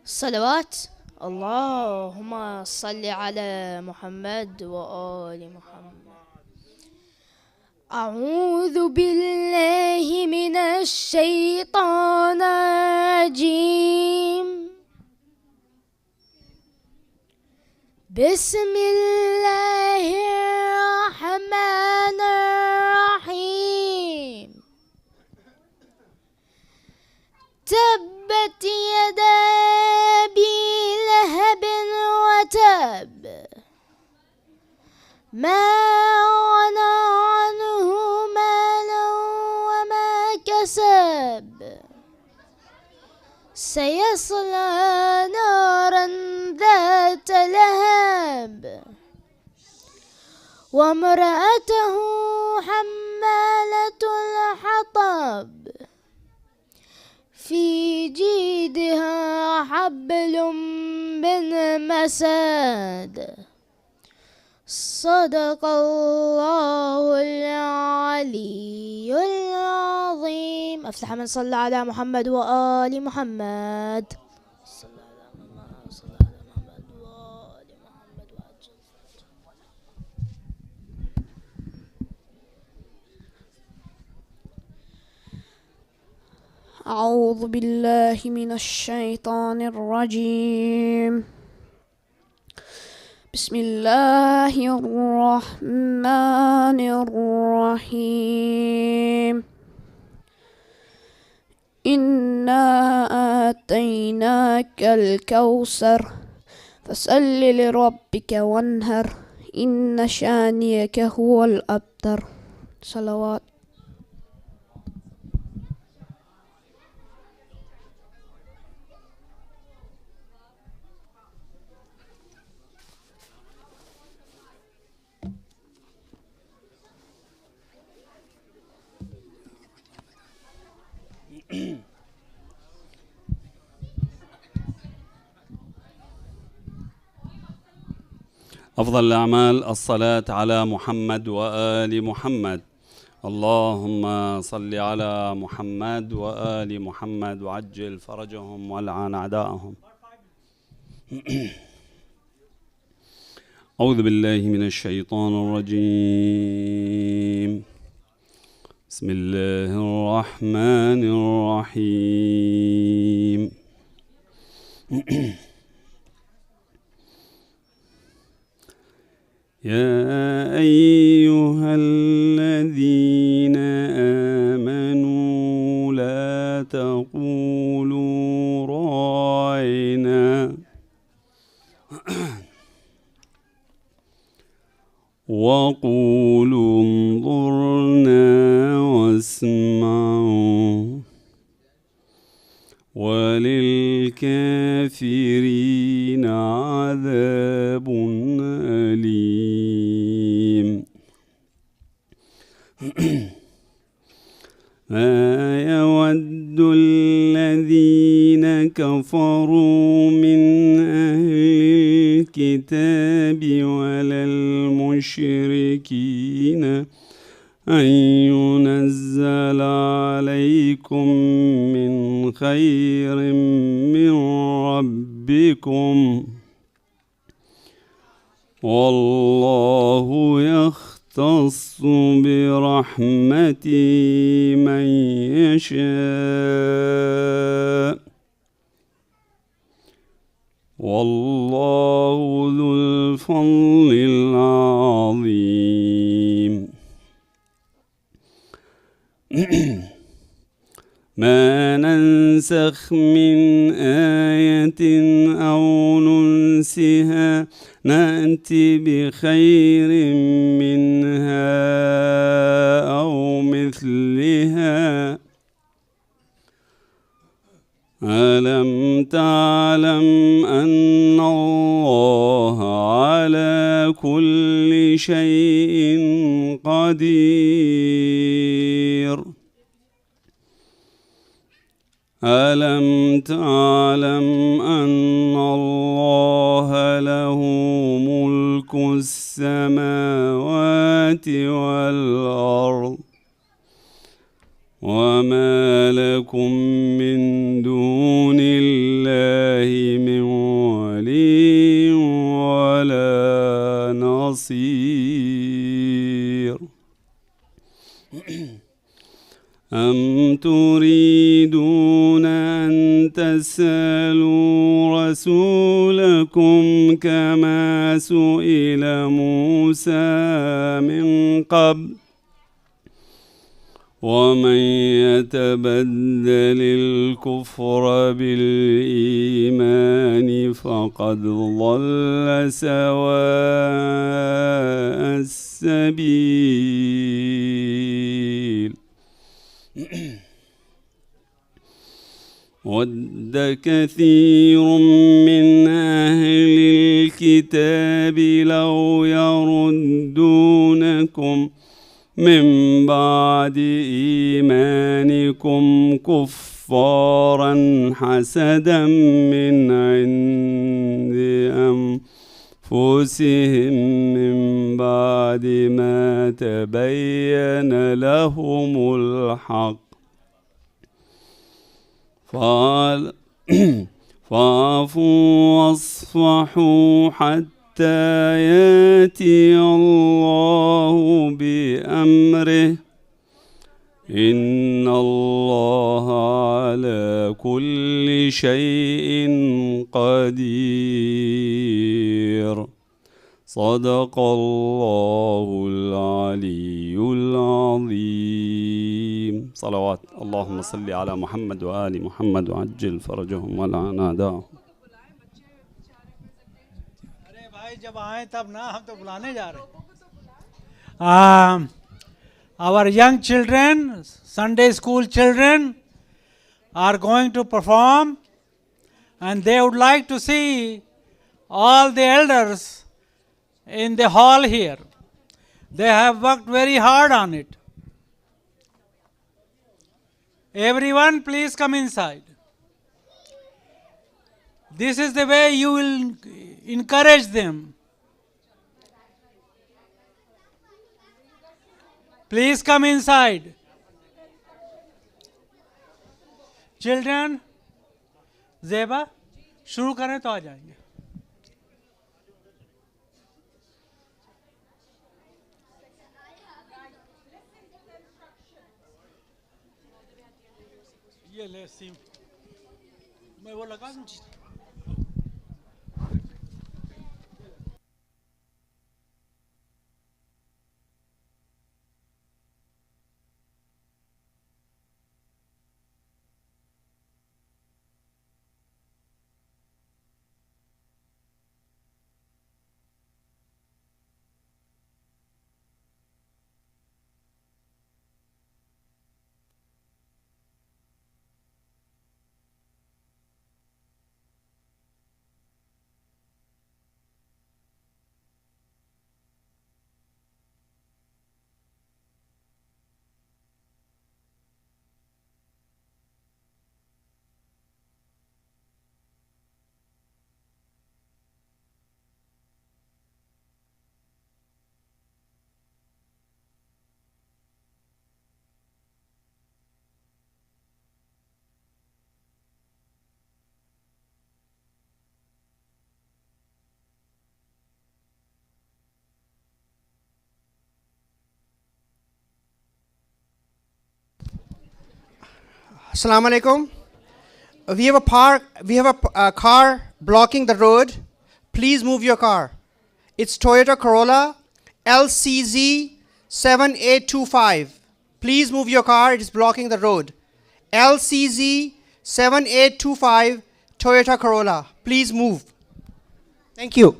صلوات. اللهم صل على محمد وآل محمد. أعوذ بالله من الشيطان الرجيم. بسم الله الرحمن الرحيم. تبت يدا أبي لهب وتب، ما أغنى عنه ماله وما كسب، سيصلى نارا ذات لهب، وامرأته حمالة الحطب، في جيدها حبل من مسد. صدق الله العلي العظيم. أفلح من صلى على محمد وآل محمد. أعوذ بالله من الشيطان الرجيم. بسم الله الرحمن الرحيم. إنا آتيناك الكوثر فصل لربك وانهر إن شانئك هو الأبتر. صلوات. أفضل الأعمال الصلاة على محمد وآل محمد. اللهم صل على محمد وآل محمد وعجل فرجهم والعن أعداءهم. أعوذ بالله من الشيطان الرجيم. بسم الله الرحمن الرحيم. يا أيها الذين آمنوا لا تقولوا راعنا وقولوا انظرنا واسمعوا وللكافرين عذاب أليم. ما يود الذين كفروا من أهل الكتاب ولا المشركين أن ينزل عليكم من خير من ربكم، والله يختص برحمته من يشاء، والله ذو الفضل العظيم. ما ننسخ من آية أو ننسها نأتي بخير منها أو مثلها. ألم تعلم أن الله على كل شيء قدير؟ ألم تعلم أن الله له ملك السماوات والأرض وما لكم من دون الله أم تريدون أن تسألوا رسولكم كما سئل موسى من قبل ومن يتبدل الكفر بالإيمان فقد ضل سواء السبيل ود كثير من أهل الكتاب لو يردونكم من بعد إيمانكم كفارا حسدا من عند أنفسهم من بعد ما تبين لهم الحق فاعفوا واصفحوا حتى يأتي الله بأمره إن الله على كل شيء قدير صدق الله العلي العظيم صلوات اللهم صل على محمد وآل محمد وعجل فرجهم ولعن أعداءهم जब आए तब ना हम तो बुलाने जा रहे हैं our young children, Sunday school children are going to perform and they would like to see all the elders in the hall here. They have worked very hard on it. Everyone please come inside. This is the way you will encourage them. Please come inside. Children, Zeba, शुरू करें तो आ जाएंगे. ये ले SIM. मैं वो लगा दूँ. Assalamu alaikum. We have a car blocking the road. Please move your car. It's Toyota Corolla LCZ 7825. Please move your car. It is blocking the road. LCZ 7825 Toyota Corolla. Please move. Thank you.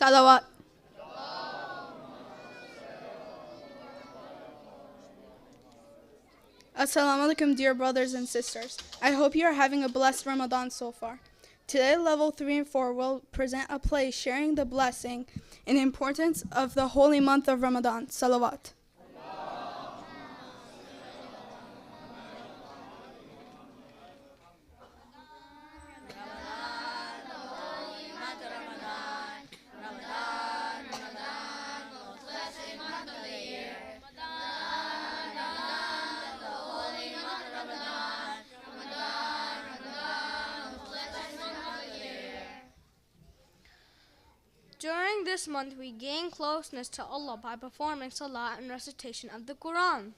Salawat. Assalamu alaikum, dear brothers and sisters. I hope you are having a blessed Ramadan so far. Today, level 3 and 4 will present a play sharing the blessing and importance of the holy month of Ramadan. Salawat. During this month, we gain closeness to Allah by performing salah and recitation of the Quran.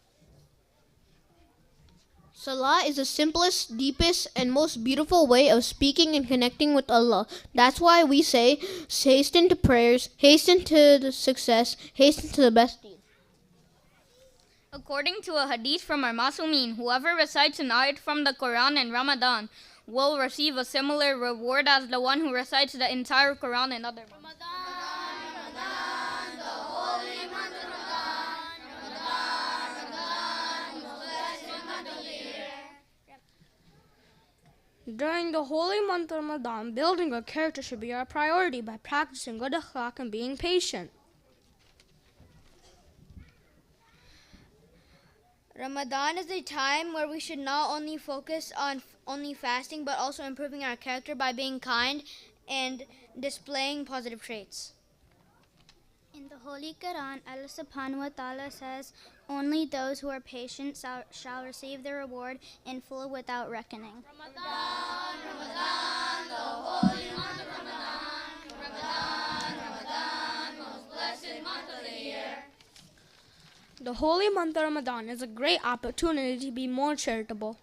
Salah is the simplest, deepest, and most beautiful way of speaking and connecting with Allah. That's why we say, hasten to prayers, hasten to the success, hasten to the best deed. According to a hadith from our Masumeen, whoever recites an ayat from the Quran in Ramadan will receive a similar reward as the one who recites the entire Quran in other months. During the holy month of Ramadan, building a character should be our priority by practicing good akhlaq and being patient. Ramadan is a time where we should not only focus on only fasting but also improving our character by being kind and displaying positive traits. In the Holy Quran, Allah subhanahu wa ta'ala says, only those who are patient shall receive the reward in full without reckoning. Ramadan, Ramadan, the holy month of Ramadan, Ramadan, Ramadan, most blessed month of the year. The holy month of Ramadan is a great opportunity to be more charitable.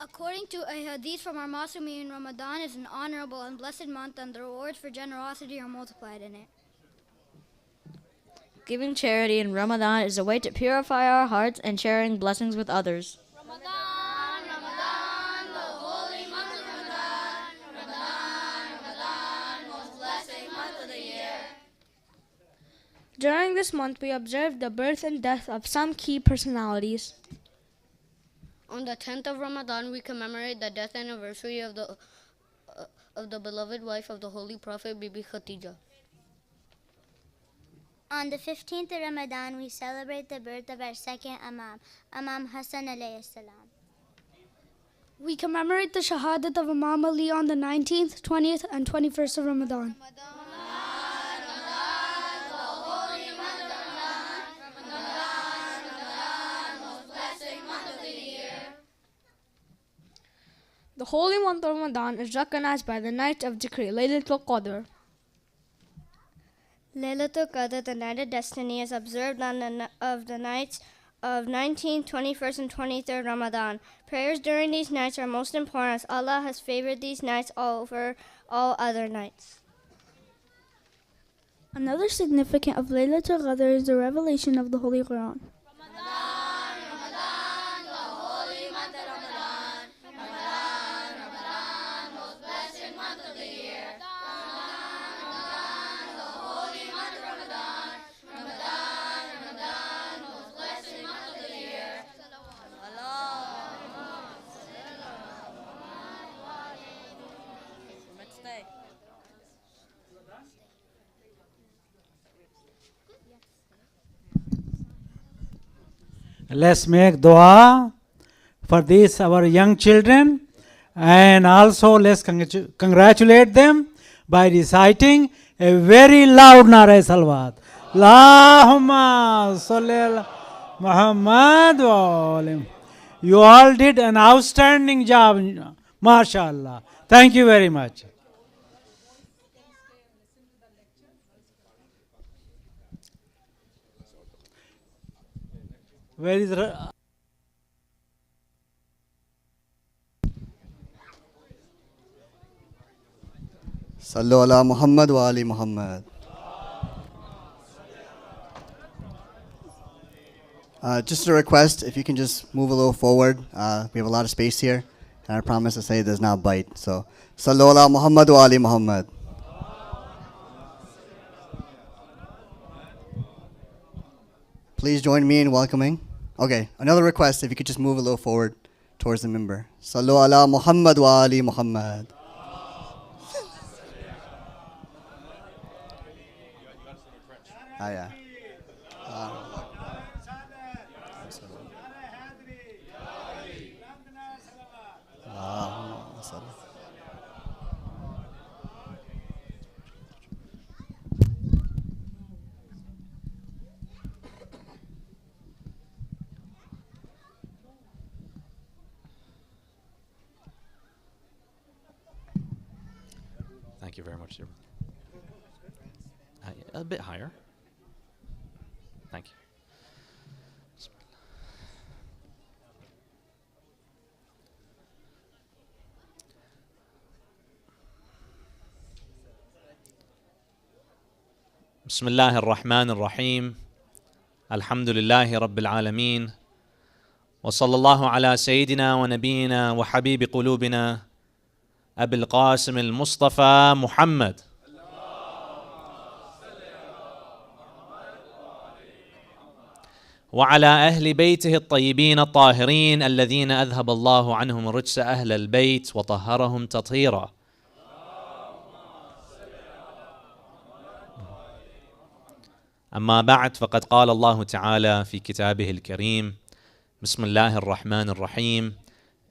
According to a hadith from our Masumeen, Ramadan is an honorable and blessed month and the rewards for generosity are multiplied in it. Giving charity in Ramadan is a way to purify our hearts and sharing blessings with others. Ramadan, Ramadan, the holy month of Ramadan, Ramadan, Ramadan, most blessed month of the year. During this month, we observe the birth and death of some key personalities. On the 10th of Ramadan, we commemorate the death anniversary of the beloved wife of the Holy Prophet, Bibi Khatija. On the 15th of Ramadan, we celebrate the birth of our second Imam, Imam Hassan alayhi salam. We commemorate the Shahadat of Imam Ali on the 19th, 20th, and 21st of Ramadan. The holy month of Ramadan is recognized by the night of Dhikr, Laylatul Qadr. Laylatul Qadr, the night of destiny, is observed on the nights of 19th, 21st, and 23rd Ramadan. Prayers during these nights are most important as Allah has favored these nights over all other nights. Another significance of Laylatul Qadr is the revelation of the Holy Quran. Let's make dua for these our young children, and also let's congratulate them by reciting a very loud Nara Salawat. Allahumma salli ala Muhammad wa alim. You all did an outstanding job, mashallah. Thank you very much. Where is Sallu ala Muhammad wa ali Muhammad. Just a request, if you can just move a little forward. We have a lot of space here, and I promise to say it does not bite. So, Sallu ala Muhammad wa ali Muhammad. Please join me in welcoming. Okay, another request, if you could just move a little forward towards the member. Sallu ala Muhammad wa ali Muhammad. Ah, yeah. Thank you very much, sir. A bit higher. Thank you. بسم الله الرحمن الرحيم. الحمد لله رب العالمين. وصلى الله على سيدنا ونبينا وحبيب قلوبنا أبي القاسم المصطفى محمد. وعلى أهل بيته الطيبين الطاهرين الذين أذهب الله عنهم الرجس أهل البيت وطهرهم تطهيرا. أما بعد، فقد قال الله تعالى في كتابه الكريم: بسم الله الرحمن الرحيم،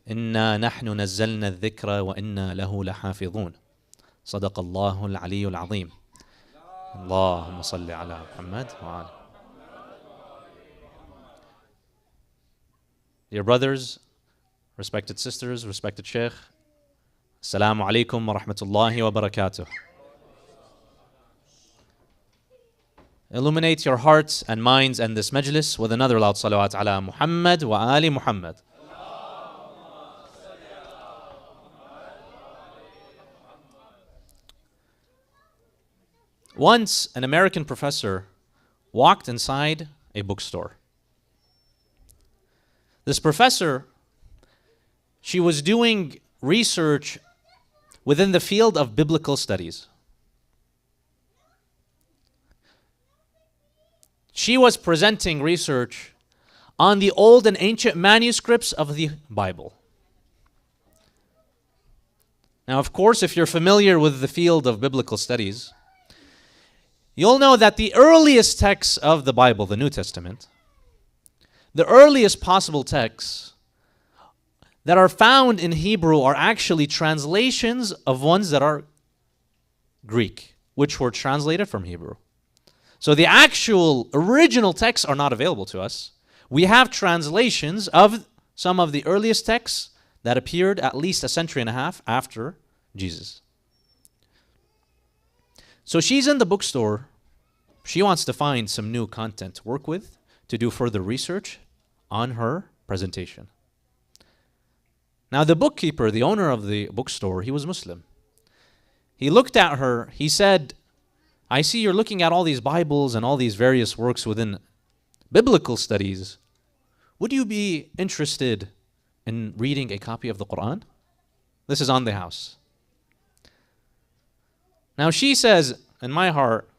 إنا نحن نزلنا الذكر وإنا له لحافظون. صدق الله العلي العظيم. اللهم صل على محمد وعلى. Dear brothers, respected sisters, respected Sheikh, Assalamu alaikum wa rahmatullahi wa barakatuh. Illuminate your hearts and minds and this majlis with another loud salawat ala Muhammad wa ali Muhammad. Once, an American professor walked inside a bookstore. This professor, she was doing research within the field of biblical studies. She was presenting research on the old and ancient manuscripts of the Bible. Now, of course, if you're familiar with the field of biblical studies, you'll know that the earliest texts of the Bible, the New Testament, the earliest possible texts that are found in Hebrew are actually translations of ones that are Greek, which were translated from Hebrew. So the actual original texts are not available to us. We have translations of some of the earliest texts that appeared at least a century and a half after Jesus. So she's in the bookstore. She wants to find some new content to work with, to do further research on her presentation. Now the bookkeeper, the owner of the bookstore, he was Muslim. He looked at her, he said, I see you're looking at all these Bibles and all these various works within biblical studies. Would you be interested in reading a copy of the Quran? This is on the house. Now she says, in my heart,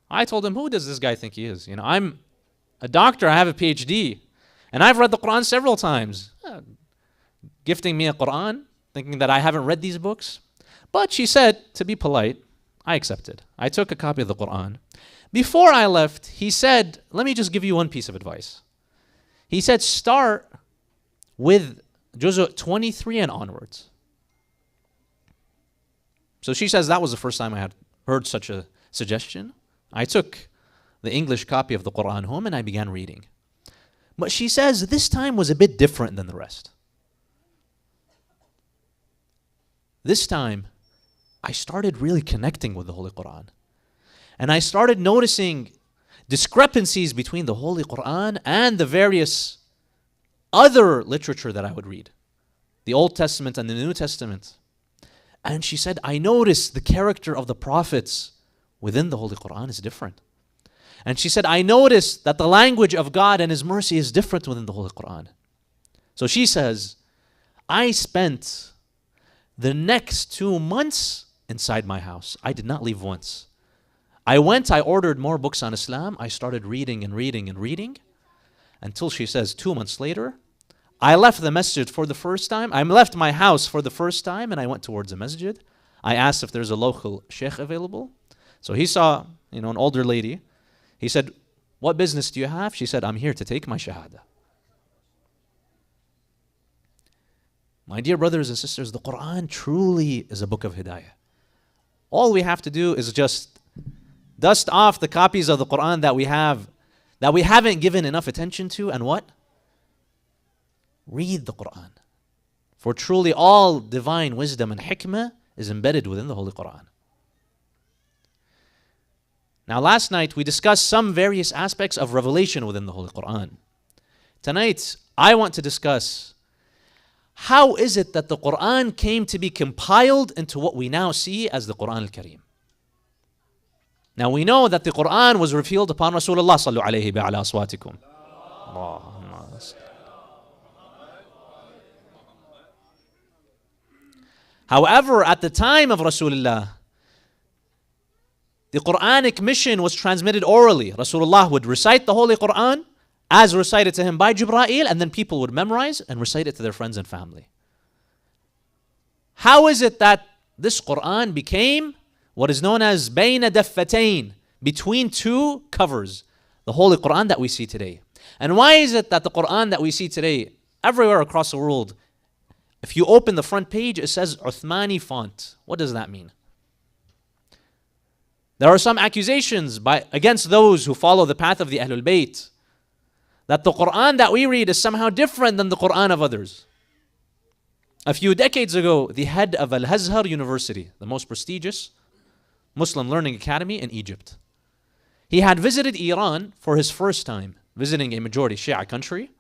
I told him, who does this guy think he is? You know, I'm a doctor, I have a PhD, and I've read the Quran several times. Gifting me a Quran, thinking that I haven't read these books. But she said, to be polite, I accepted. I took a copy of the Quran. Before I left, he said, let me just give you one piece of advice. He said, start with Juz' 23 and onwards. So she says that was the first time I had heard such a suggestion. I took the English copy of the Quran home and I began reading. But she says this time was a bit different than the rest. This time, I started really connecting with the Holy Quran. And I started noticing discrepancies between the Holy Quran and the various other literature that I would read, the Old Testament and the New Testament. And she said, I noticed the character of the prophets within the Holy Quran is different. And she said, I noticed that the language of God and His mercy is different within the Holy Quran. So she says, I spent the next 2 months inside my house. I did not leave once. I ordered more books on Islam. I started reading and reading and reading until she says 2 months later, I left the masjid for the first time. I left my house for the first time and I went towards the masjid. I asked if there's a local sheikh available. So he saw, an older lady. He said, what business do you have? She said, I'm here to take my shahada. My dear brothers and sisters, the Quran truly is a book of hidayah. All we have to do is just dust off the copies of the Quran that we have, that we haven't given enough attention to, and what? Read the Quran. For truly all divine wisdom and hikmah is embedded within the Holy Quran. Now, last night we discussed some various aspects of revelation within the Holy Quran. Tonight, I want to discuss how is it that the Quran came to be compiled into what we now see as the Quran al-Kareem. Now, we know that the Quran was revealed upon Rasulullah sallallahu alayhi wa ala aswatikum. However, at the time of Rasulullah, the Quranic mission was transmitted orally. Rasulullah would recite the Holy Quran as recited to him by Jibreel, and then people would memorize and recite it to their friends and family. How is it that this Quran became what is known as bayna daffatain, between two covers, the Holy Quran that we see today? And why is it that the Quran that we see today, everywhere across the world, if you open the front page, it says Uthmani font? What does that mean? There are some accusations against those who follow the path of the Ahlul Bayt that the Quran that we read is somehow different than the Quran of others. A few decades ago, the head of Al-Azhar University, the most prestigious Muslim learning academy in Egypt, he had visited Iran for his first time, visiting a majority Shia country,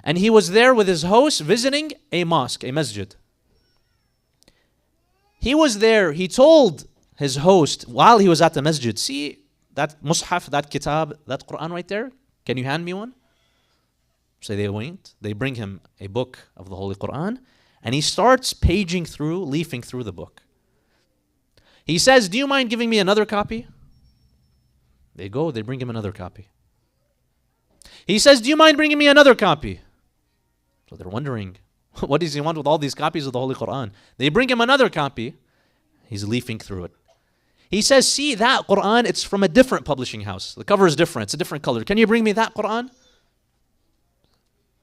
and he was there with his host visiting a mosque, a masjid. He was there, he told his host while he was at the masjid, see that mushaf, that kitab, that Quran right there? Can you hand me one? So they went, they bring him a book of the Holy Quran, and he starts paging through, leafing through the book. He says, do you mind giving me another copy? They go, they bring him another copy. He says, do you mind bringing me another copy? So they're wondering, what does he want with all these copies of the Holy Quran? They bring him another copy. He's leafing through it. He says, see that Quran, it's from a different publishing house. The cover is different, it's a different color. Can you bring me that Quran?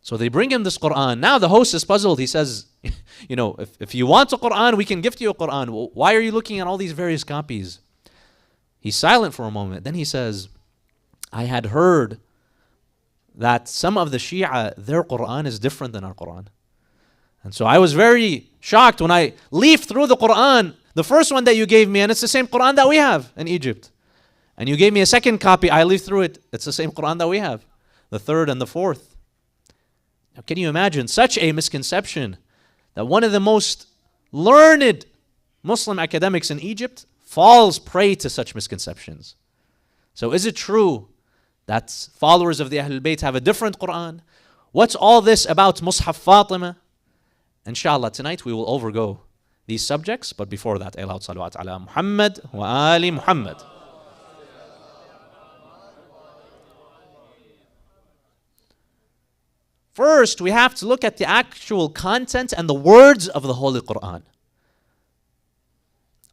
So they bring him this Quran. Now the host is puzzled. He says, you know, if you want a Quran, we can gift you a Quran. Well, why are you looking at all these various copies? He's silent for a moment. Then he says, I had heard that some of the Shia, their Quran is different than our Quran. And so I was very shocked when I leafed through the Quran, the first one that you gave me, and it's the same Quran that we have in Egypt. And you gave me a second copy, I leafed through it, it's the same Quran that we have, the third and the fourth. Now, can you imagine such a misconception that one of the most learned Muslim academics in Egypt falls prey to such misconceptions? So is it true that followers of the Ahlul Bayt have a different Quran? What's all this about Mus'haf Fatima? Inshallah, tonight we will overgo these subjects, but before that, aloud salawat ala Muhammad wa ali Muhammad. First, we have to look at the actual content and the words of the Holy Quran.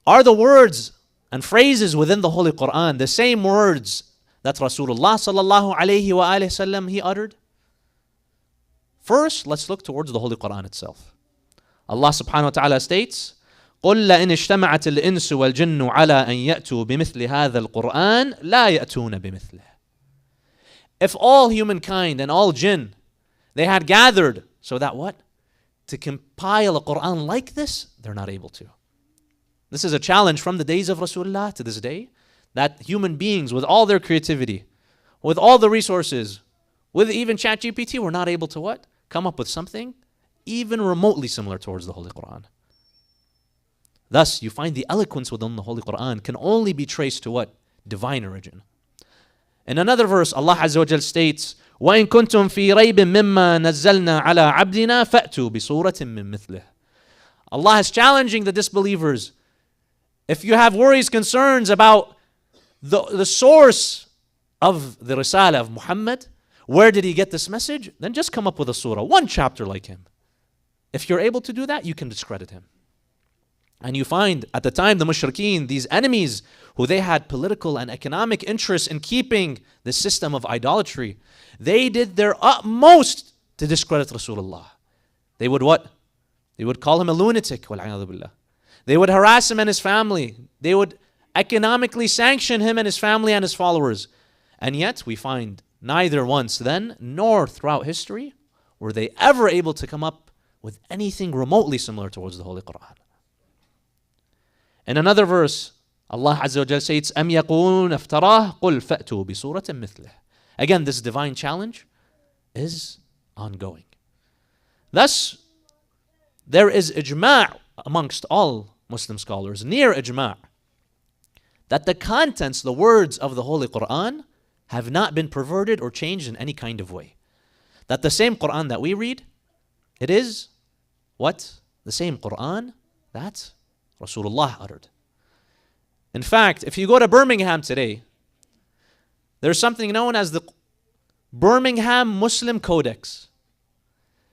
Are the words and phrases within the Holy Quran the same words that Rasulullah sallallahu alayhi wa sallam he uttered? First, let's look towards the Holy Quran itself. Allah subhanahu wa ta'ala states, قُلْ لَإِنِ اجْتَمَعَتِ الْإِنسُ وَالْجِنُّ عَلَىٰ أَنْ يَأْتُوا بِمِثْلِ هَذَا الْقُرْآنِ لَا يَأْتُونَ بِمِثْلِهِ. If all humankind and all jinn, they had gathered so that what? To compile a Quran like this, they're not able to. This is a challenge from the days of Rasulullah to this day, that human beings with all their creativity, with all the resources, with even ChatGPT, were not able to what? Come up with something even remotely similar towards the Holy Quran. Thus, you find the eloquence within the Holy Quran can only be traced to what? Divine origin. In another verse, Allah Azza wa Jal states, وَإِن كُنْتُمْ فِي رَيْبٍ مِّمَّا نَزَّلْنَا عَلَىٰ عَبْدِنَا فَأْتُوا بِصُورَةٍ مِّن مِّثْلِهِ. Allah is challenging the disbelievers. If you have worries, concerns about the source of the Risala of Muhammad, where did he get this message? Then just come up with a surah, one chapter like him. If you're able to do that, you can discredit him. And you find at the time the mushrikeen, these enemies who they had political and economic interests in keeping the system of idolatry, they did their utmost to discredit Rasulullah. They would what? They would call him a lunatic. وَالْعِيَاذُ بِاللَّهِ. They would harass him and his family. They would economically sanction him and his family and his followers. And yet we find neither once then nor throughout history were they ever able to come up with anything remotely similar towards the Holy Quran. In another verse, Allah Azza wa Jalla says, أَمْ يَقُولُونَ افْتَرَاهُ قُلْ فَأْتُوا بِسُورَةٍ مِثْلِهِ. Again, this divine challenge is ongoing. Thus, there is ijma' amongst all Muslim scholars, near ijma', that the contents, the words of the Holy Quran have not been perverted or changed in any kind of way. That the same Quran that we read, it is what? The same Quran that Rasulullah uttered. In fact, if you go to Birmingham today, there's something known as the Birmingham Muslim Codex.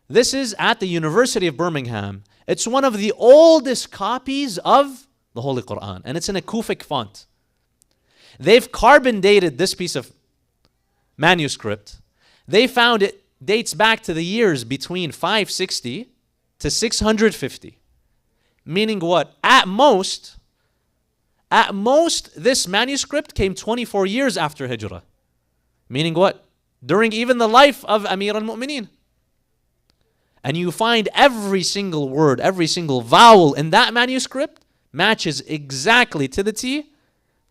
This is at the University of Birmingham. It's one of the oldest copies of the Holy Quran, and it's in a Kufic font. They've carbon dated this piece of manuscript. They found it dates back to the years between 560 to 650. Meaning what? At most, this manuscript came 24 years after Hijrah. Meaning what? During even the life of Amir al-Mu'mineen. And you find every single word, every single vowel in that manuscript matches exactly to the T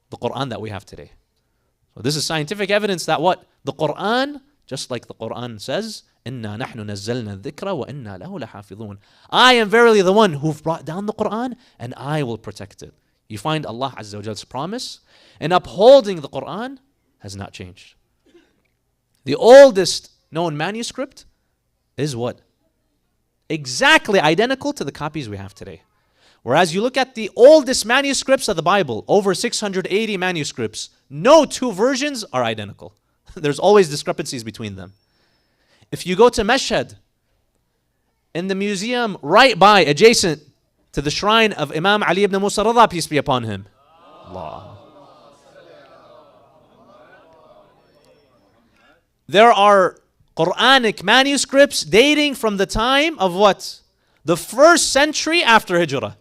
the Quran that we have today. So this is scientific evidence that what? The Quran, just like the Quran says, إِنَّا نَحْنُ نَزَّلْنَا الذِّكْرَ وَإِنَّا لَهُ لَحَافِظُونَ. I am verily the one who've brought down the Quran and I will protect it. You find Allah Azza wa Jall's promise in upholding the Quran has not changed. The oldest known manuscript is what? Exactly identical to the copies we have today. Whereas you look at the oldest manuscripts of the Bible, over 680 manuscripts, no two versions are identical. There's always discrepancies between them. If you go to Mashhad, in the museum right by, adjacent to the shrine of Imam Ali ibn Musa Rida, peace be upon him. Allah. There are Quranic manuscripts dating from the time of what? The 1st century after Hijrah.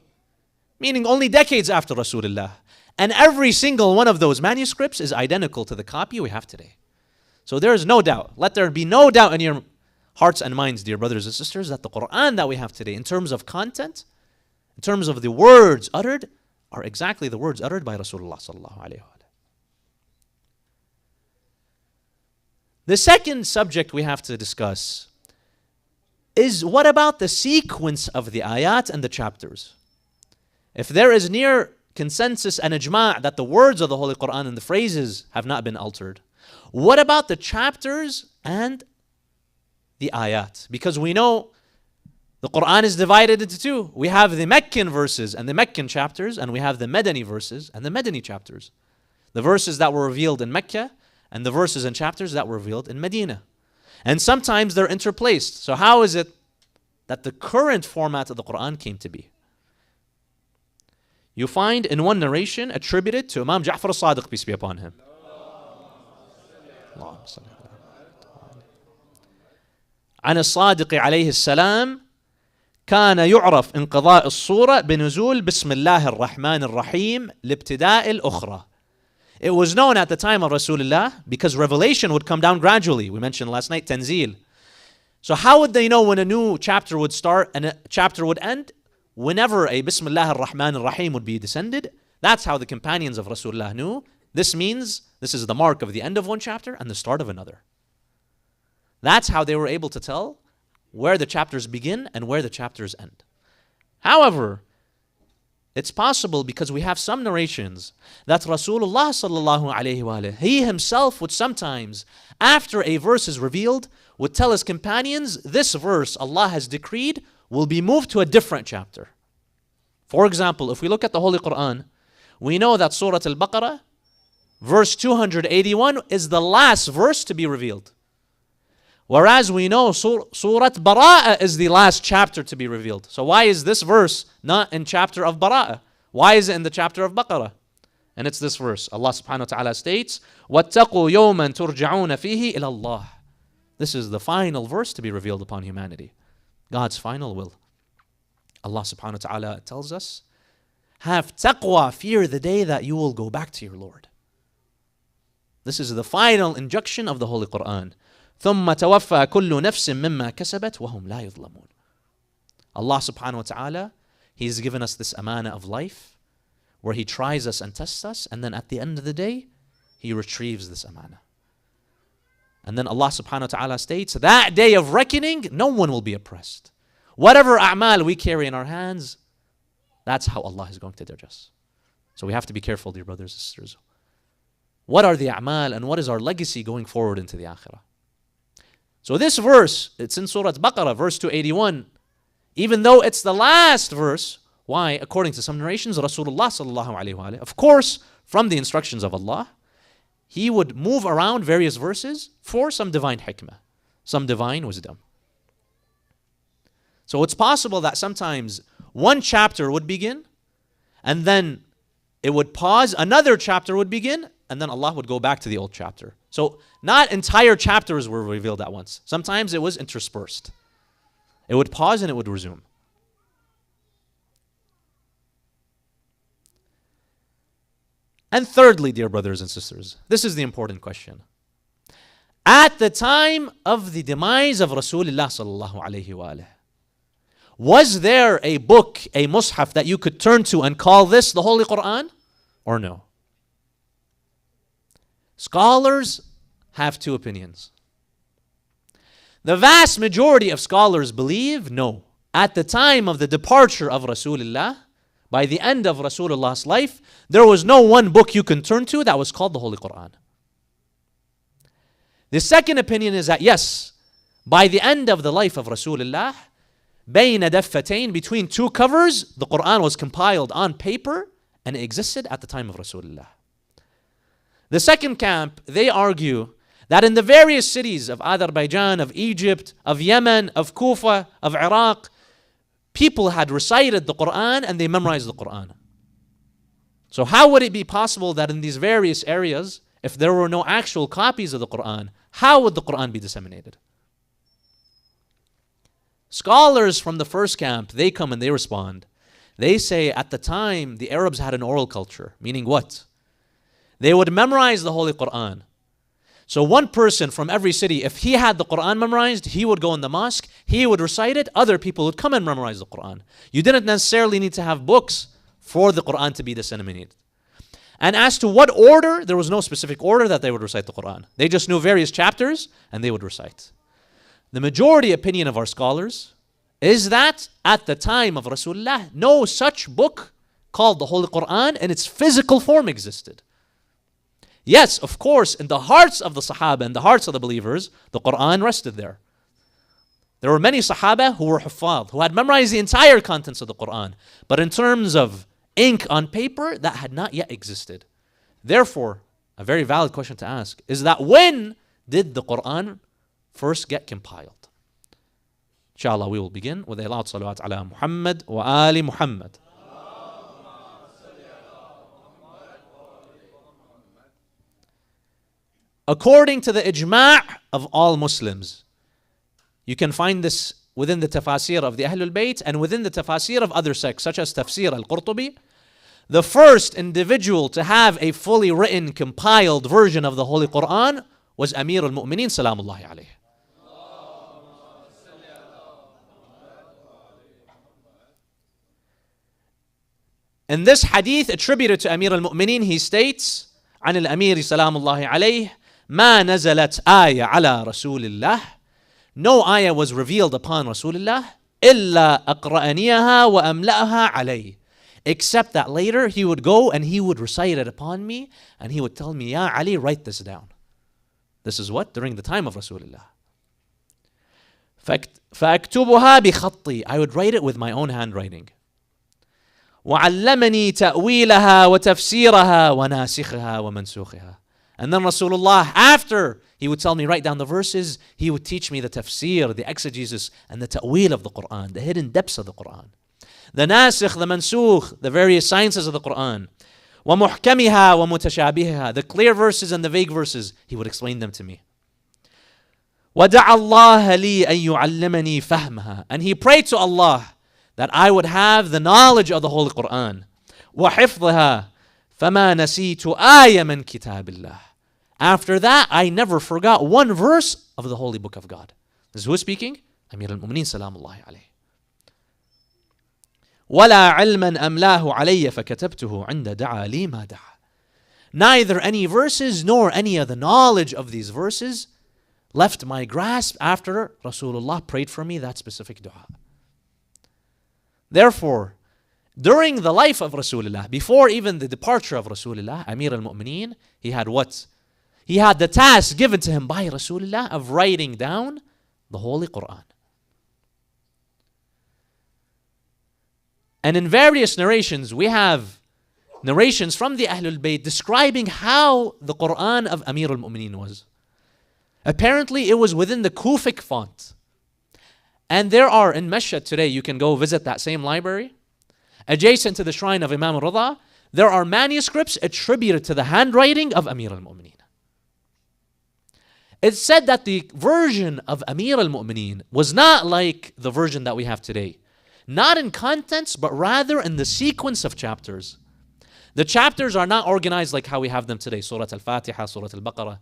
Meaning only decades after Rasulullah. And every single one of those manuscripts is identical to the copy we have today. So there is no doubt, let there be no doubt in your hearts and minds, dear brothers and sisters, that the Quran that we have today, in terms of content, in terms of the words uttered, are exactly the words uttered by Rasulullah sallallahu alaihi wasallam. The second subject we have to discuss is what about the sequence of the ayat and the chapters? If there is near consensus and ijma' that the words of the Holy Quran and the phrases have not been altered, what about the chapters and the ayat? Because we know the Quran is divided into two. We have the Meccan verses and the Meccan chapters, and we have the Madani verses and the Madani chapters. The verses that were revealed in Mecca and the verses and chapters that were revealed in Medina. And sometimes they're interplaced. So how is it that the current format of the Quran came to be? You find in one narration attributed to Imam Ja'far al-Sadiq, peace be upon him. عن الصادق عليه السلام كان يعرف انقضاء الصورة بنزول بسم الله الرحمن الرحيم لابتداء الأخرى. It was known at the time of Rasulullah because revelation would come down gradually. We mentioned last night, Tanzil. So how would they know when a new chapter would start and a chapter would end? Whenever a Bismillah ar-Rahman ar-Rahim would be descended, that's how the companions of Rasulullah knew. This means this is the mark of the end of one chapter and the start of another. That's how they were able to tell where the chapters begin and where the chapters end. However, it's possible because we have some narrations that Rasulullah sallallahu alayhi wa alayhi, he himself would sometimes, after a verse is revealed, would tell his companions, this verse Allah has decreed will be moved to a different chapter. For example, if we look at the Holy Quran, we know that Surah Al-Baqarah, verse 281 is the last verse to be revealed. Whereas we know Surat Bara'ah is the last chapter to be revealed. So why is this verse not in chapter of Bara'ah? Why is it in the chapter of Baqarah? And it's this verse. Allah subhanahu wa ta'ala states, وَاتَّقُوا يَوْمًا تُرْجَعُونَ فِيهِ إِلَى اللَّهِ. This is the final verse to be revealed upon humanity. God's final will. Allah subhanahu wa ta'ala tells us, have taqwa, fear the day that you will go back to your Lord. This is the final injunction of the Holy Quran. ثُمَّ تَوَفَّى كُلُّ نَفْسٍ مِمَّا كَسَبَتْ وَهُمْ لَا يُظْلَمُونَ. Allah subhanahu wa ta'ala, He's given us this amana of life, where He tries us and tests us, and then at the end of the day, He retrieves this amana. And then Allah subhanahu wa ta'ala states, that day of reckoning, no one will be oppressed. Whatever a'mal we carry in our hands, that's how Allah is going to judge us. So we have to be careful, dear brothers and sisters. What are the a'mal and what is our legacy going forward into the akhirah? So this verse, it's in Surah Baqarah, verse 281. Even though it's the last verse, why? According to some narrations, Rasulullah sallallahu alayhi wa of course, from the instructions of Allah, he would move around various verses for some divine hikmah, some divine wisdom. So it's possible that sometimes one chapter would begin, and then it would pause, another chapter would begin, and then Allah would go back to the old chapter. So not entire chapters were revealed at once. Sometimes it was interspersed. It would pause and it would resume. And thirdly, dear brothers and sisters, this is the important question. At the time of the demise of Rasulullah sallallahu alayhi wa alayhi, was there a book, a mushaf that you could turn to and call this the Holy Quran, or no? Scholars have two opinions. The vast majority of scholars believe no. At the time of the departure of Rasulullah, by the end of Rasulullah's life, there was no one book you can turn to that was called the Holy Quran. The second opinion is that yes, by the end of the life of Rasulullah, بين دفتين, between two covers, the Quran was compiled on paper and it existed at the time of Rasulullah. The second camp, they argue that in the various cities of Azerbaijan, of Egypt, of Yemen, of Kufa, of Iraq, people had recited the Quran and they memorized the Quran. So how would it be possible that in these various areas, if there were no actual copies of the Quran, how would the Quran be disseminated? Scholars from the first camp, they come and they respond. They say at the time the Arabs had an oral culture, meaning what? They would memorize the Holy Quran. So one person from every city, if he had the Quran memorized, he would go in the mosque, he would recite it, other people would come and memorize the Quran. You didn't necessarily need to have books for the Quran to be disseminated. And as to what order, there was no specific order that they would recite the Quran. They just knew various chapters and they would recite. The majority opinion of our scholars is that at the time of Rasulullah, no such book called the Holy Quran in its physical form existed. Yes, of course, in the hearts of the Sahaba and the hearts of the believers, the Quran rested there. There were many Sahaba who were huffaz, who had memorized the entire contents of the Quran. But in terms of ink on paper, that had not yet existed. Therefore, a very valid question to ask is that when did the Quran first get compiled? Inshallah, we will begin with a loud salawat ala Muhammad wa ali Muhammad. According to the ijma' of all Muslims, you can find this within the tafasir of the Ahlul Bayt and within the tafasir of other sects, such as Tafsir al-Qurtubi. The first individual to have a fully written, compiled version of the Holy Quran was Amir al-Mu'mineen, salamullahi alayhi. In this hadith attributed to Amir al-Mu'mineen, he states, عن الأمير سلام الله عليه ما نزلت آية على رسول الله. No ayah was revealed upon Rasulullah إلا أقرأنيها وأملأها عليه. Except that later he would go and he would recite it upon me and he would tell me, Ya Ali, write this down. This is what? During the time of Rasulullah. فأكتبها بخطي. I would write it with my own handwriting. وعلمني تأويلها وتفسيرها وناسخها ومنسوخها. And then Rasulullah, after he would tell me write down the verses, he would teach me the tafsir, the exegesis, and the ta'wil of the Quran, the hidden depths of the Quran. The nasikh, the mansukh, the various sciences of the Quran. وَمُحْكَمِهَا وَمُتَشَابِهَا, the clear verses and the vague verses, he would explain them to me. وَدَعَ اللَّهَ لِي أَن يُعَلِّمَنِي فَهْمَهَا, and he prayed to Allah that I would have the knowledge of the Holy Quran. وَحِفْظِهَا فَمَا نَسِيتُ آيَ مِنْ كِتَابِ اللَّهِ. After that, I never forgot one verse of the Holy Book of God. This is who is speaking? Amir al-Mu'mineen salamullahi alayhi. وَلَا عِلْمًا أَمْلَاهُ عَلَيَّ فَكَتَبْتُهُ عِنْدَ دَعَى لِي مَا دَعَى. Neither any verses nor any of the knowledge of these verses left my grasp after Rasulullah prayed for me that specific dua. Therefore, during the life of Rasulullah, before even the departure of Rasulullah, Amir al-Mu'mineen, he had what? He had the task given to him by Rasulullah of writing down the Holy Quran. And in various narrations, we have narrations from the Ahlul Bayt describing how the Quran of Amir al-Mu'mineen was. Apparently, it was within the Kufic font. And there are in Mashhad today, you can go visit that same library. Adjacent to the shrine of Imam Rida, there are manuscripts attributed to the handwriting of Amir al-Mu'mineen. It's said that the version of Amir al-Mu'mineen was not like the version that we have today. Not in contents, but rather in the sequence of chapters. The chapters are not organized like how we have them today, Surah Al-Fatiha, Surah Al-Baqarah.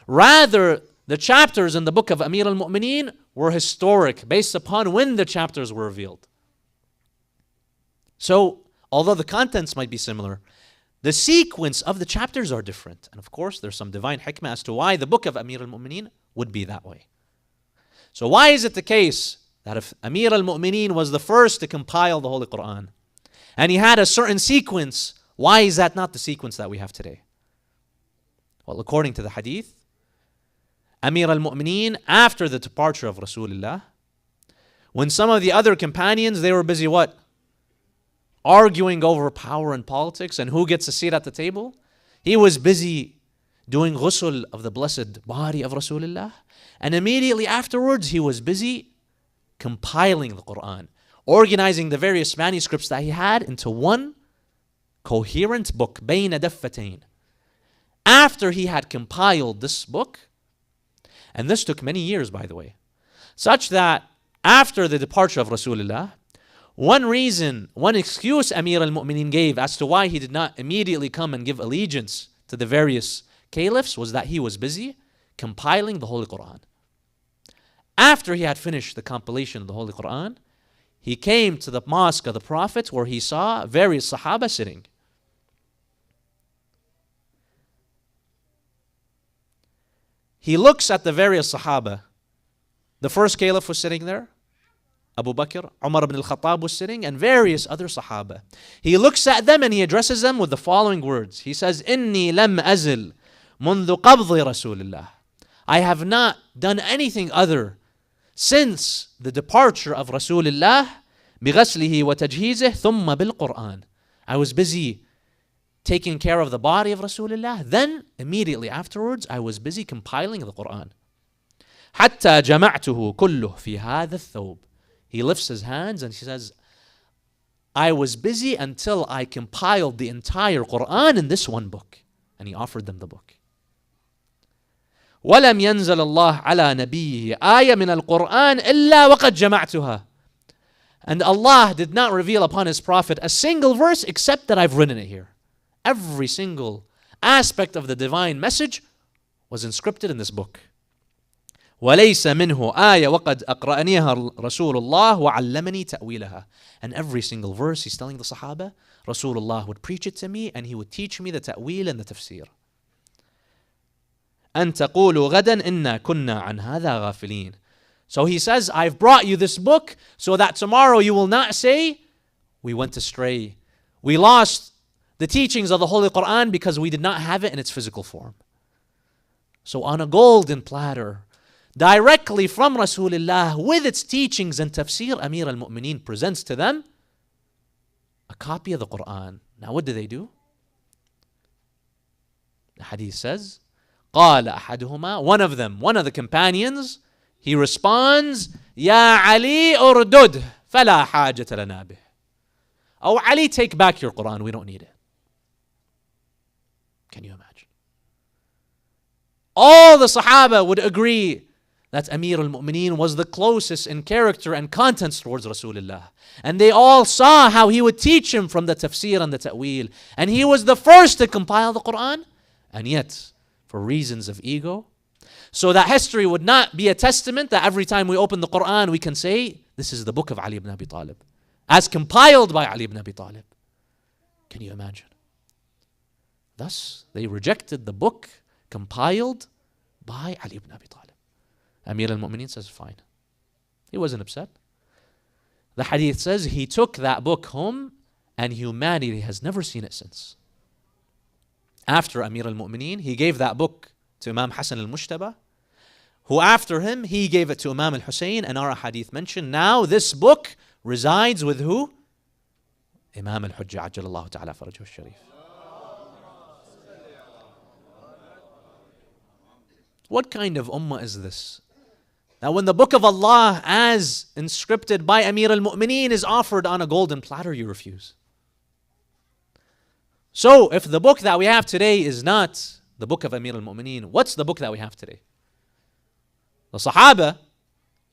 Rather, the chapters in the book of Amir al-Mu'mineen were historic, based upon when the chapters were revealed. So, although the contents might be similar, the sequence of the chapters are different. And of course, there's some divine hikmah as to why the book of Amir al-Mu'mineen would be that way. So why is it the case that if Amir al-Mu'mineen was the first to compile the Holy Quran, and he had a certain sequence, why is that not the sequence that we have today? Well, according to the hadith, Amir al-Mu'mineen, after the departure of Rasulullah, when some of the other companions, they were busy what? Arguing over power and politics and who gets a seat at the table. He was busy doing ghusl of the blessed body of Rasulullah. And immediately afterwards, he was busy compiling the Quran, organizing the various manuscripts that he had into one coherent book, بين دفتين. After he had compiled this book, and this took many years, by the way, such that after the departure of Rasulullah, one reason, one excuse Amir al-Mu'mineen gave as to why he did not immediately come and give allegiance to the various caliphs was that he was busy compiling the Holy Quran. After he had finished the compilation of the Holy Quran, he came to the mosque of the Prophet where he saw various Sahaba sitting. He looks at the various Sahaba. The first caliph was sitting there. Abu Bakr, Umar ibn al-Khattab was sitting, and various other Sahaba. He looks at them and he addresses them with the following words. He says, إِنِّي لَمْ أَزِلْ مُنذُ قَبْضِ رَسُولِ اللَّهِ. I have not done anything other since the departure of Rasulullah بِغَسْلِهِ وَتَجْهِيزِهِ ثُمَّ بِالْقُرْآنِ. I was busy taking care of the body of Rasulullah. Then, immediately afterwards, I was busy compiling the Quran. حَتَّى جَمَعْتُهُ كُلُّهُ فِي هَذَا الثَّوْبِ. He lifts his hands and he says, I was busy until I compiled the entire Quran in this one book. And he offered them the book. وَلَمْ يَنزَلَ اللَّهُ عَلَى نَبِيِّهِ آيَةً مِنَ الْقُرْآنِ إِلَّا وَقَدْ جَمَعْتُهَا. And Allah did not reveal upon His Prophet a single verse except that I've written it here. Every single aspect of the divine message was inscripted in this book. وَلَيْسَ مِنْهُ آيَةً وَقَدْ أَقْرَأَنِيهَا رَسُولُ اللَّهِ وَعَلَّمَنِي تَأْوِيلَهَا. And every single verse he's telling the Sahaba, Rasulullah would preach it to me and he would teach me the ta'wil and the tafsir. أَن تَقُولُوا غَدًا إِنَّا كُنَّا عَنْ هَذَا غَافِلِينَ. So he says, I've brought you this book so that tomorrow you will not say, we went astray. We lost the teachings of the Holy Quran because we did not have it in its physical form. So on a golden platter, directly from Rasulullah, with its teachings and tafsir, Amir al-Mu'mineen presents to them a copy of the Quran. Now what do? The hadith says, قال أحدهما, one of them, one of the companions, he responds, يا علي أردد فلا حاجة لنا به. Oh Ali, take back your Quran, we don't need it. Can you imagine? All the Sahaba would agree that Amir al-Mu'mineen was the closest in character and contents towards Rasulullah. And they all saw how he would teach him from the tafsir and the ta'wil. And he was the first to compile the Quran. And yet, for reasons of ego, so that history would not be a testament that every time we open the Quran we can say, this is the book of Ali ibn Abi Talib, as compiled by Ali ibn Abi Talib. Can you imagine? Thus, they rejected the book compiled by Ali ibn Abi Talib. Amir al-Mu'mineen says, fine. He wasn't upset. The hadith says he took that book home and humanity has never seen it since. After Amir al-Mu'mineen, he gave that book to Imam Hassan al-Mushtaba, who after him, he gave it to Imam al-Hussein, and our hadith mentioned, now this book resides with who? Imam al-Hujjah, Ajjalallahu ta'ala farajahu al-sharif. What kind of ummah is this? Now when the book of Allah as inscripted by Amir al-Mu'mineen is offered on a golden platter, you refuse. So if the book that we have today is not the book of Amir al-Mu'mineen, what's the book that we have today? The Sahaba,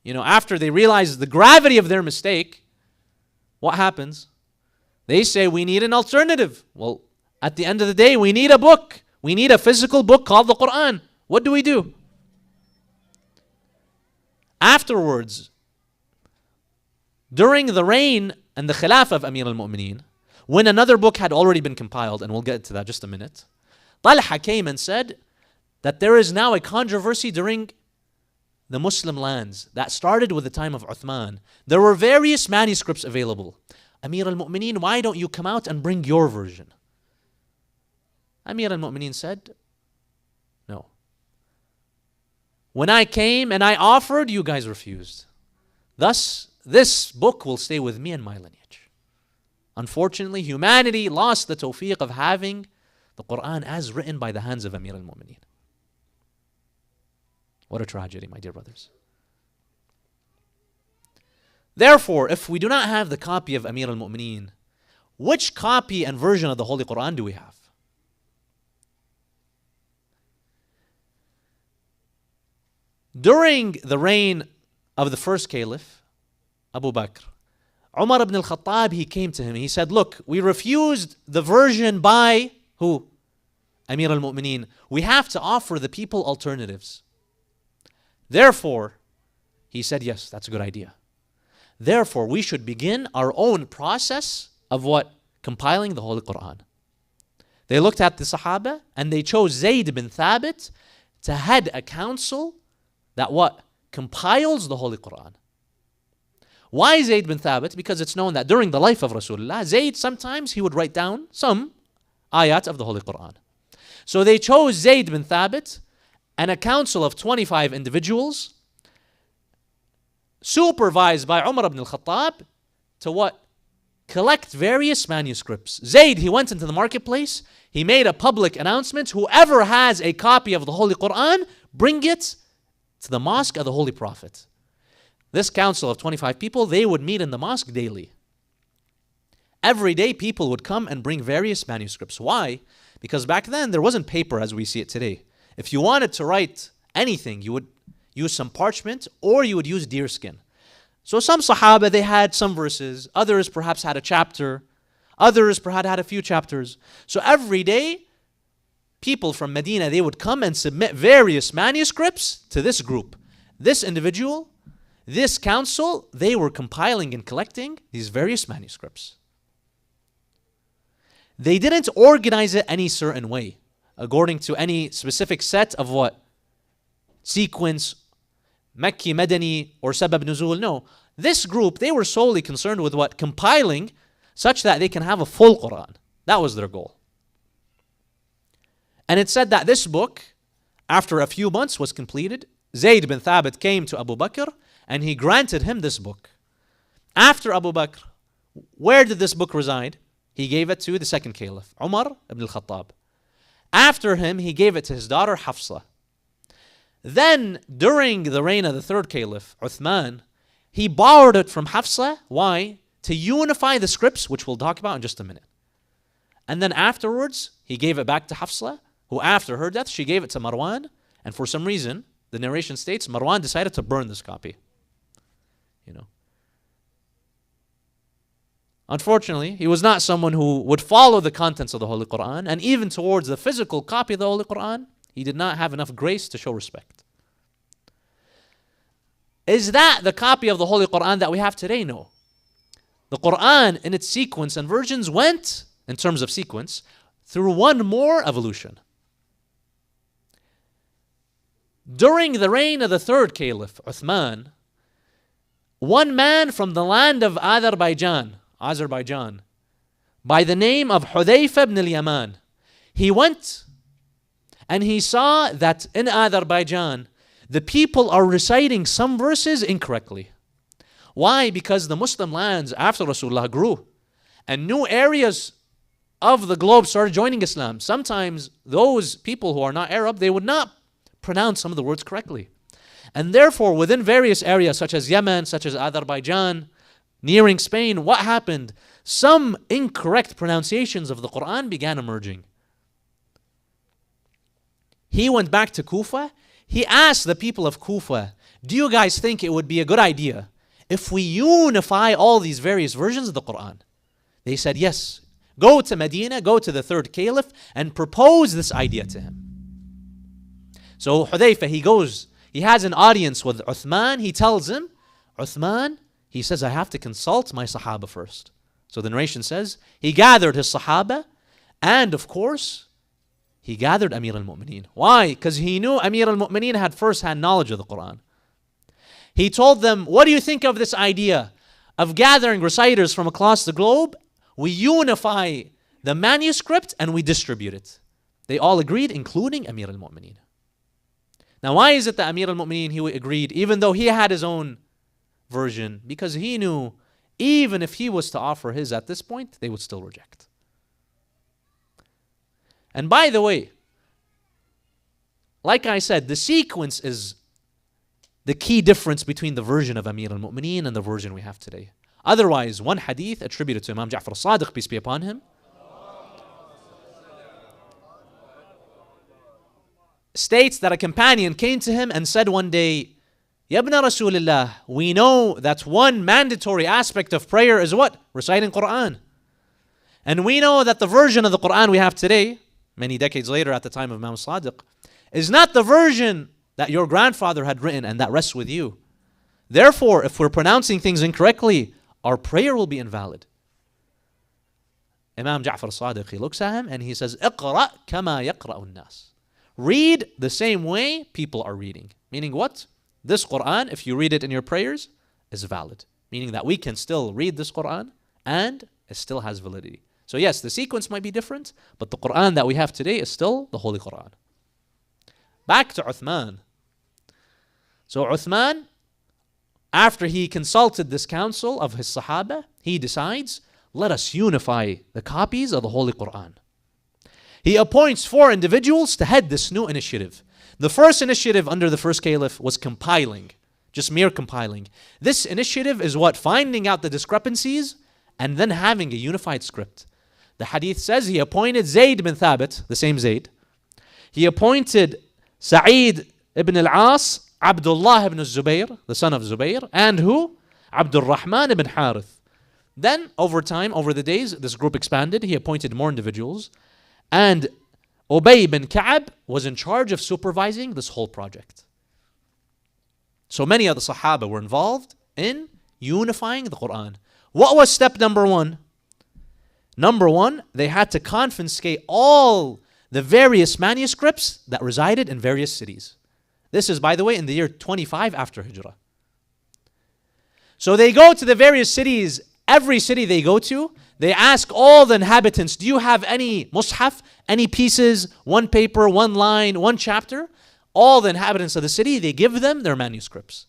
after they realize the gravity of their mistake, what happens? They say, we need an alternative. Well, at the end of the day, we need a book. We need a physical book called the Quran. What do? Afterwards, during the reign and the Khilafah of Amir al-Mu'mineen, when another book had already been compiled, and we'll get to that just a minute, Talha came and said that there is now a controversy during the Muslim lands that started with the time of Uthman. There were various manuscripts available. Amir al-Mu'mineen, why don't you come out and bring your version? Amir al-Mu'mineen said, no. When I came and I offered, you guys refused. Thus, this book will stay with me and my lineage. Unfortunately, humanity lost the tawfiq of having the Quran as written by the hands of Amir al-Mu'mineen. What a tragedy, my dear brothers. Therefore, if we do not have the copy of Amir al-Mu'mineen, which copy and version of the Holy Quran do we have? During the reign of the first caliph, Abu Bakr, Umar ibn al-Khattab, he came to him. He said, look, we refused the version by who? Amir al-Mu'mineen. We have to offer the people alternatives. Therefore, he said, yes, that's a good idea. Therefore, we should begin our own process of what? Compiling the Holy Quran. They looked at the Sahaba and they chose Zayd bin Thabit to head a council that what? Compiles the Holy Quran. Why Zayd bin Thabit? Because it's known that during the life of Rasulullah, Zayd sometimes he would write down some ayat of the Holy Quran. So they chose Zayd bin Thabit and a council of 25 individuals supervised by Umar ibn al-Khattab to what? Collect various manuscripts. Zayd, he went into the marketplace, he made a public announcement, whoever has a copy of the Holy Quran, bring it to the mosque of the Holy Prophet. This council of 25 people, they would meet in the mosque daily. Every day people would come and bring various manuscripts. Why? Because back then there wasn't paper as we see it today. If you wanted to write anything, you would use some parchment or you would use deer skin. So some Sahaba, they had some verses. Others perhaps had a chapter. Others perhaps had a few chapters. So every day, people from Medina, they would come and submit various manuscripts to this group. This individual, this council, they were compiling and collecting these various manuscripts. They didn't organize it any certain way, according to any specific set of what? Sequence, Makki, Madani, or Sabab Nuzul. No. This group, they were solely concerned with what? Compiling such that they can have a full Quran. That was their goal. And it said that this book, after a few months was completed, Zayd bin Thabit came to Abu Bakr and he granted him this book. After Abu Bakr, where did this book reside? He gave it to the second caliph, Umar ibn al-Khattab. After him, he gave it to his daughter Hafsa. Then, during the reign of the third caliph, Uthman, he borrowed it from Hafsa. Why? To unify the scripts, which we'll talk about in just a minute. And then afterwards, he gave it back to Hafsa, who after her death, she gave it to Marwan. And for some reason, the narration states, Marwan decided to burn this copy. You know. Unfortunately, he was not someone who would follow the contents of the Holy Quran, and even towards the physical copy of the Holy Quran, he did not have enough grace to show respect. Is that the copy of the Holy Quran that we have today? No. The Quran, in its sequence and versions, went, in terms of sequence, through one more evolution. During the reign of the third caliph, Uthman, one man from the land of Azerbaijan, by the name of Hudayfa ibn al-Yaman, he went and he saw that in Azerbaijan, the people are reciting some verses incorrectly. Why? Because the Muslim lands after Rasulullah grew and new areas of the globe started joining Islam. Sometimes those people who are not Arab, they would not pronounce some of the words correctly. And therefore, within various areas such as Yemen, such as Azerbaijan, nearing Spain, what happened? Some incorrect pronunciations of the Quran began emerging. He went back to Kufa. He asked the people of Kufa, do you guys think it would be a good idea if we unify all these various versions of the Quran? They said, yes. Go to Medina, go to the third caliph, and propose this idea to him. So Hudayfa, he goes, he has an audience with Uthman. He tells him, Uthman, he says, I have to consult my Sahaba first. So the narration says, he gathered his Sahaba, and of course, he gathered Amir al-Mu'mineen. Why? Because he knew Amir al-Mu'mineen had first-hand knowledge of the Quran. He told them, what do you think of this idea of gathering reciters from across the globe? We unify the manuscript and we distribute it. They all agreed, including Amir al-Mu'mineen. Now, why is it that Amir al-Mu'mineen, he agreed, even though he had his own version? Because he knew, even if he was to offer his at this point, they would still reject. And by the way, like I said, the sequence is the key difference between the version of Amir al-Mu'mineen and the version we have today. Otherwise, one hadith attributed to Imam Ja'far al-Sadiq, peace be upon him, states that a companion came to him and said one day, Ya ibn Rasulullah, we know that one mandatory aspect of prayer is what? Reciting Quran. And we know that the version of the Quran we have today, many decades later at the time of Imam Sadiq, is not the version that your grandfather had written and that rests with you. Therefore, if we're pronouncing things incorrectly, our prayer will be invalid. Imam Ja'far al-Sadiq, he looks at him and he says, اقرأ كما يقرأ الناس. Read the same way people are reading. Meaning what? This Quran, if you read it in your prayers, is valid. Meaning that we can still read this Quran and it still has validity. So yes, the sequence might be different, but the Quran that we have today is still the Holy Quran. Back to Uthman. So Uthman, after he consulted this council of his Sahaba, he decides, let us unify the copies of the Holy Quran. He appoints 4 individuals to head this new initiative. The first initiative under the first caliph was compiling, just mere compiling. This initiative is what? Finding out the discrepancies and then having a unified script. The hadith says he appointed Zayd bin Thabit, the same Zayd. He appointed Syed ibn al-As, Abdullah ibn Zubayr, the son of Zubayr, and who? Abdul Rahman ibn Harith. Then, over time, over the days, this group expanded. He appointed more individuals. And Ubay bin Ka'ab was in charge of supervising this whole project. So many of the Sahaba were involved in unifying the Quran. What was step number 1? Number 1, they had to confiscate all the various manuscripts that resided in various cities. This is, by the way, in the year 25 after Hijrah. So they go to the various cities. Every city they go to, they ask all the inhabitants, do you have any mushaf, any pieces, one paper, one line, one chapter? All the inhabitants of the city, they give them their manuscripts.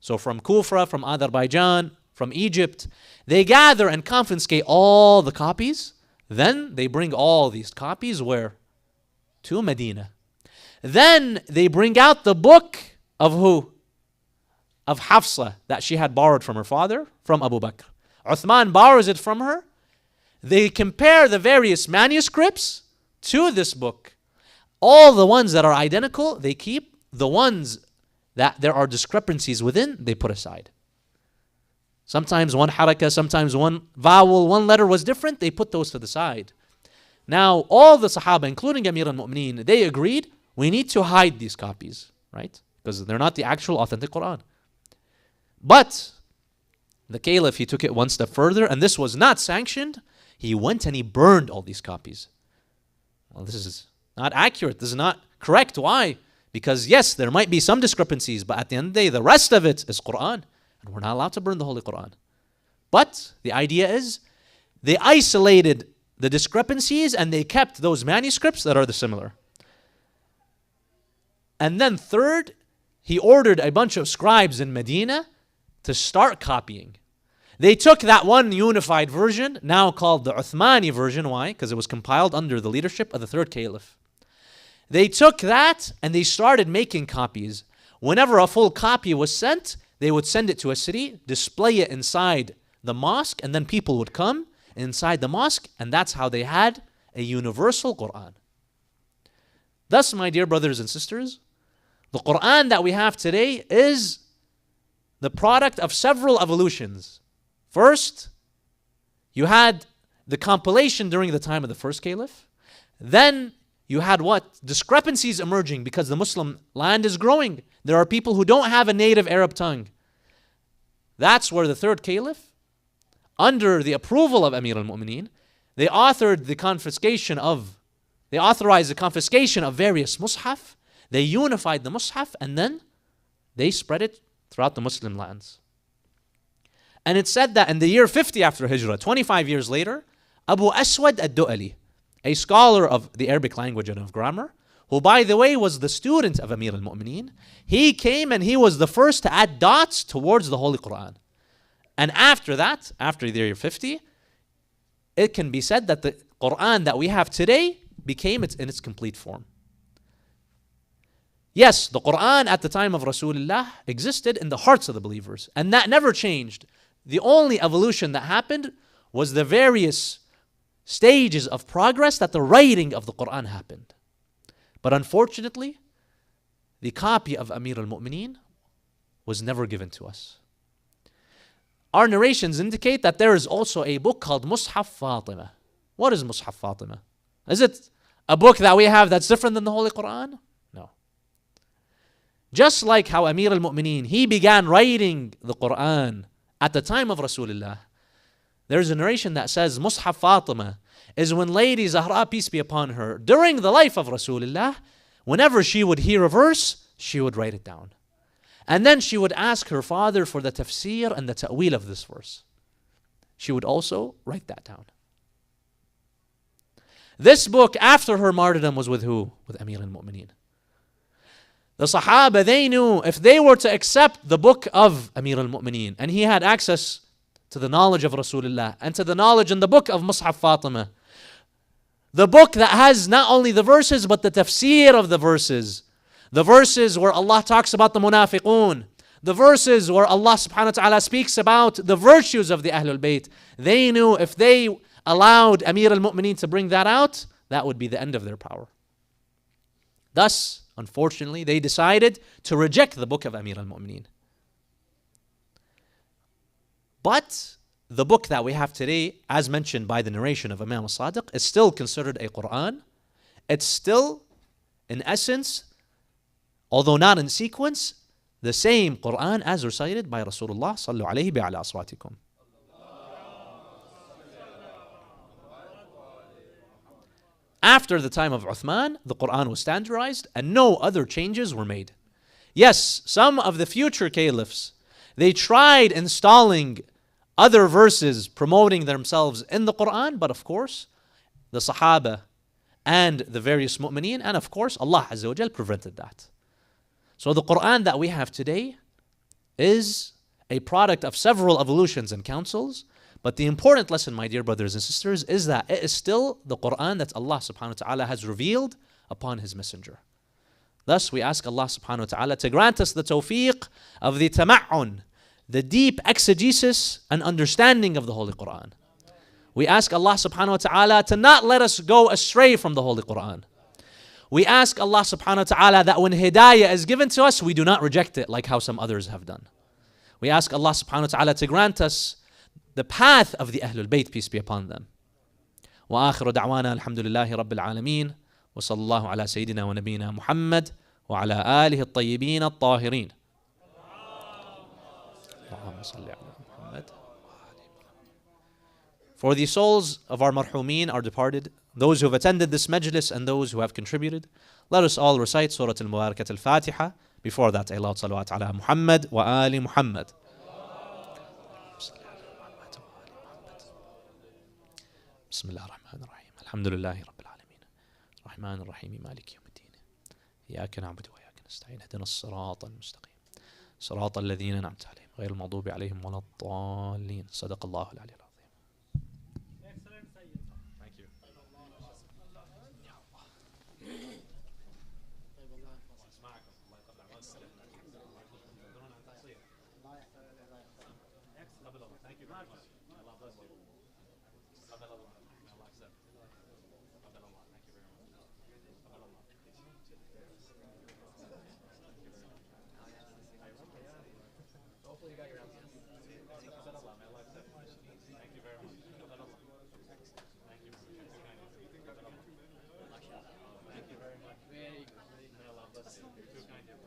So from Kufa, from Azerbaijan, from Egypt, they gather and confiscate all the copies. Then they bring all these copies where? To Medina. Then they bring out the book of who? Of Hafsa, that she had borrowed from her father, from Abu Bakr. Uthman borrows it from her. They compare the various manuscripts to this book. All the ones that are identical, they keep. The ones that there are discrepancies within, they put aside. Sometimes one harakah, sometimes one vowel, one letter was different, they put those to the side. Now, all the Sahaba, including Amir al-Mu'mineen, they agreed, we need to hide these copies, right? Because they're not the actual authentic Quran. But the Caliph, he took it one step further, and this was not sanctioned. He went and he burned all these copies. Well, this is not accurate. This is not correct. Why? Because yes, there might be some discrepancies, but at the end of the day, the rest of it is Quran. And we're not allowed to burn the Holy Quran. But the idea is, they isolated the discrepancies and they kept those manuscripts that are the similar. And then third, he ordered a bunch of scribes in Medina to start copying. They took that one unified version, now called the Uthmani version. Why? Because it was compiled under the leadership of the third caliph. They took that and they started making copies. Whenever a full copy was sent, they would send it to a city, display it inside the mosque, and then people would come inside the mosque, and that's how they had a universal Quran. Thus, my dear brothers and sisters, the Quran that we have today is the product of several evolutions. First, you had the compilation during the time of the first caliph. Then you had what? Discrepancies emerging because the Muslim land is growing. There are people who don't have a native Arab tongue. That's where the third caliph, under the approval of Amir al-Mu'mineen, they authorized the confiscation of various mushaf. They unified the mushaf and then they spread it throughout the Muslim lands. And it said that in the year 50 after Hijrah, 25 years later, Abu Aswad ad-Du'ali, a scholar of the Arabic language and of grammar, who by the way was the student of Amir al-Mu'mineen, he came and he was the first to add dots towards the Holy Quran. And after that, after the year 50, it can be said that the Quran that we have today became in its complete form. Yes, the Quran at the time of Rasulullah existed in the hearts of the believers, and that never changed. The only evolution that happened was the various stages of progress that the writing of the Quran happened. But unfortunately, the copy of Amir al-Mu'mineen was never given to us. Our narrations indicate that there is also a book called Mushaf Fatima. What is Mushaf Fatima? Is it a book that we have that's different than the Holy Quran? No. Just like how Amir al-Mu'mineen, he began writing the Quran at the time of Rasulullah, there's a narration that says Mushaf Fatima is when Lady Zahra, peace be upon her, during the life of Rasulullah, whenever she would hear a verse, she would write it down. And then she would ask her father for the tafsir and the ta'wil of this verse. She would also write that down. This book, after her martyrdom, was with who? With Amir al-Mu'mineen. The Sahaba, they knew if they were to accept the book of Amir al-Mu'mineen, and he had access to the knowledge of Rasulullah and to the knowledge in the book of Mushaf Fatima, the book that has not only the verses but the tafsir of the verses where Allah talks about the munafiqun, the verses where Allah subhanahu wa ta'ala speaks about the virtues of the Ahlul Bayt. They knew if they allowed Amir al-Mu'mineen to bring that out, that would be the end of their power. Thus, unfortunately, they decided to reject the book of Amir al-Mu'mineen. But the book that we have today, as mentioned by the narration of Imam al-Sadiq, is still considered a Quran. It's still, in essence, although not in sequence, the same Quran as recited by Rasulullah sallallahu alayhi wa ala aswatikum. After the time of Uthman, the Quran was standardized and no other changes were made. Yes, some of the future caliphs, they tried installing other verses promoting themselves in the Quran, but of course, the Sahaba and the various mu'mineen, and of course, Allah Azza wa Jal prevented that. So the Quran that we have today is a product of several evolutions and councils, but the important lesson, my dear brothers and sisters, is that it is still the Quran that Allah subhanahu wa ta'ala has revealed upon His Messenger. Thus, we ask Allah subhanahu wa ta'ala to grant us the tawfiq of the tama'un, the deep exegesis and understanding of the Holy Quran. We ask Allah subhanahu wa ta'ala to not let us go astray from the Holy Quran. We ask Allah subhanahu wa ta'ala that when hidayah is given to us, we do not reject it like how some others have done. We ask Allah subhanahu wa ta'ala to grant us the path of the Ahlul Bayt, peace be upon them. وآخر دعوانا الحمد لله رب العالمين وصلى الله على سيدنا ونبينا محمد وعلى آله الطيبين الطاهرين. اللهم صل على محمد. For the souls of our marhumeen, our departed, those who have attended this majlis and those who have contributed, let us all recite Surah Al-Mubarakat Al-Fatiha. Before that, a loud salawat ala Muhammad wa ali Muhammad. بسم الله الرحمن الرحيم الحمد لله رب العالمين الرحمن الرحيم مالك يوم الدين إياك نعبد وإياك نستعين اهدنا الصراط المستقيم صراط الذين أنعمت عليهم غير المغضوب عليهم ولا الضالين صدق الله العلي العظيم. Excellent, Syed. Thank you. Thank you very much. Allah bless you. Hopefully you got your answers. Thank you very much. Thank you. Thank you very much. May Allah bless you. You're too kind.